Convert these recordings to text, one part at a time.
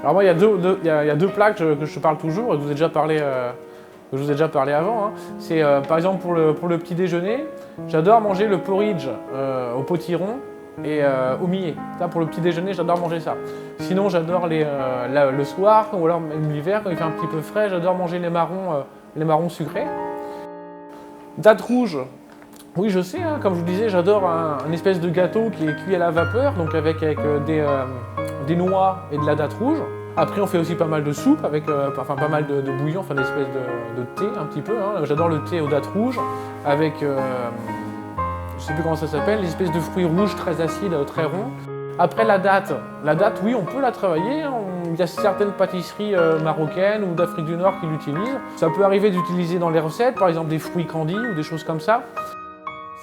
Alors moi, il y a deux plats que je parle toujours et que je vous ai déjà parlé, avant. Hein. C'est par exemple pour le petit déjeuner, j'adore manger le porridge au potiron et au millet. Ça, pour le petit déjeuner, j'adore manger ça. Sinon, j'adore le soir ou alors même l'hiver, quand il fait un petit peu frais, j'adore manger les marrons sucrés. Dattes rouges. Oui, je sais, hein, comme je vous disais, j'adore un espèce de gâteau qui est cuit à la vapeur, donc avec des noix et de la date rouge. Après, on fait aussi pas mal de soupe, avec pas mal de bouillon, enfin d'espèces de thé un petit peu. Hein. J'adore le thé aux dattes rouges, avec, je sais plus comment ça s'appelle, les espèces de fruits rouges très acides, très ronds. Après la date, oui, on peut la travailler. Hein. Il y a certaines pâtisseries marocaines ou d'Afrique du Nord qui l'utilisent. Ça peut arriver d'utiliser dans les recettes, par exemple des fruits candis ou des choses comme ça.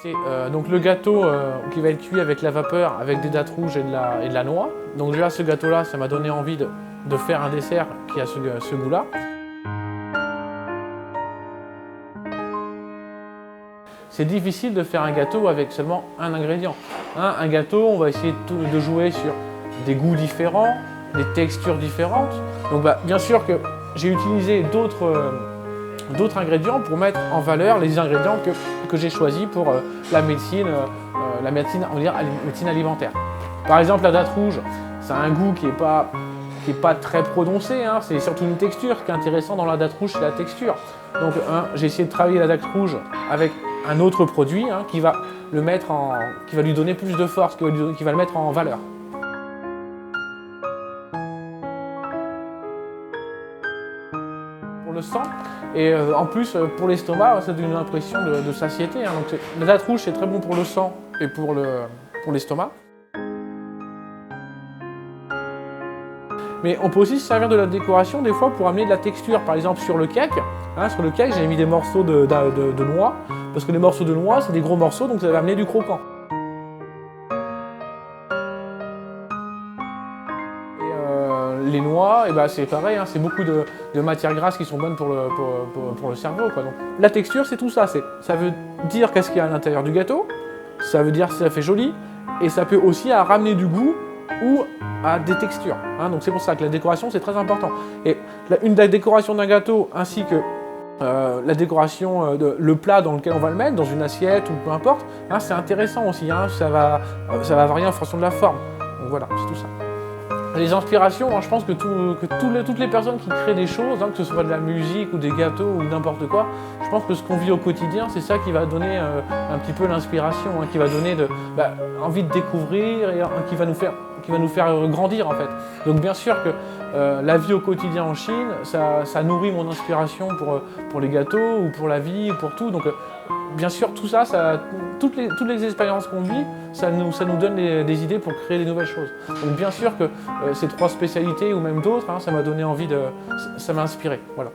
C'est donc le gâteau qui va être cuit avec la vapeur, avec des dattes rouges et de la noix. Donc déjà ce gâteau-là, ça m'a donné envie de faire un dessert qui a ce goût-là. C'est difficile de faire un gâteau avec seulement un ingrédient. Hein, un gâteau, on va essayer de jouer sur des goûts différents, des textures différentes. Donc bien sûr que j'ai utilisé d'autres ingrédients pour mettre en valeur les ingrédients que j'ai choisis pour la médecine alimentaire. Par exemple, la date rouge, ça a un goût qui est pas très prononcé, hein. C'est surtout une texture qui est intéressante dans la date rouge, c'est la texture. Donc j'ai essayé de travailler la date rouge avec un autre produit hein, qui va lui donner plus de force, qui va le mettre en valeur. Pour le sang et en plus pour l'estomac, ça donne une impression de satiété. Hein. Donc la date rouge c'est très bon pour le sang et pour l'estomac. Mais on peut aussi se servir de la décoration des fois pour amener de la texture. Par exemple sur le cake, hein, j'ai mis des morceaux de noix, parce que les morceaux de noix c'est des gros morceaux donc ça va amener du croquant. Les noix, c'est pareil, hein, c'est beaucoup de matières grasses qui sont bonnes pour le cerveau. Quoi. Donc, la texture, c'est tout ça. Ça veut dire qu'est-ce qu'il y a à l'intérieur du gâteau, ça veut dire que ça fait joli, et ça peut aussi ramener du goût ou à des textures. Hein. Donc c'est pour ça que la décoration, c'est très important. Et la décoration d'un gâteau, ainsi que la décoration, le plat dans lequel on va le mettre, dans une assiette ou peu importe, hein, c'est intéressant aussi. Hein, ça va varier en fonction de la forme. Donc voilà, c'est tout ça. Les inspirations, je pense que toutes les personnes qui créent des choses, hein, que ce soit de la musique ou des gâteaux ou n'importe quoi, je pense que ce qu'on vit au quotidien, c'est ça qui va donner un petit peu l'inspiration, hein, qui va donner envie de découvrir et qui va nous faire grandir en fait. Donc bien sûr que la vie au quotidien en Chine, ça nourrit mon inspiration pour les gâteaux ou pour la vie, ou pour tout. Donc bien sûr tout ça, toutes les expériences qu'on vit, ça nous donne des idées pour créer des nouvelles choses. Donc bien sûr que ces trois spécialités ou même d'autres, hein, ça m'a donné envie ça m'a inspiré. Voilà.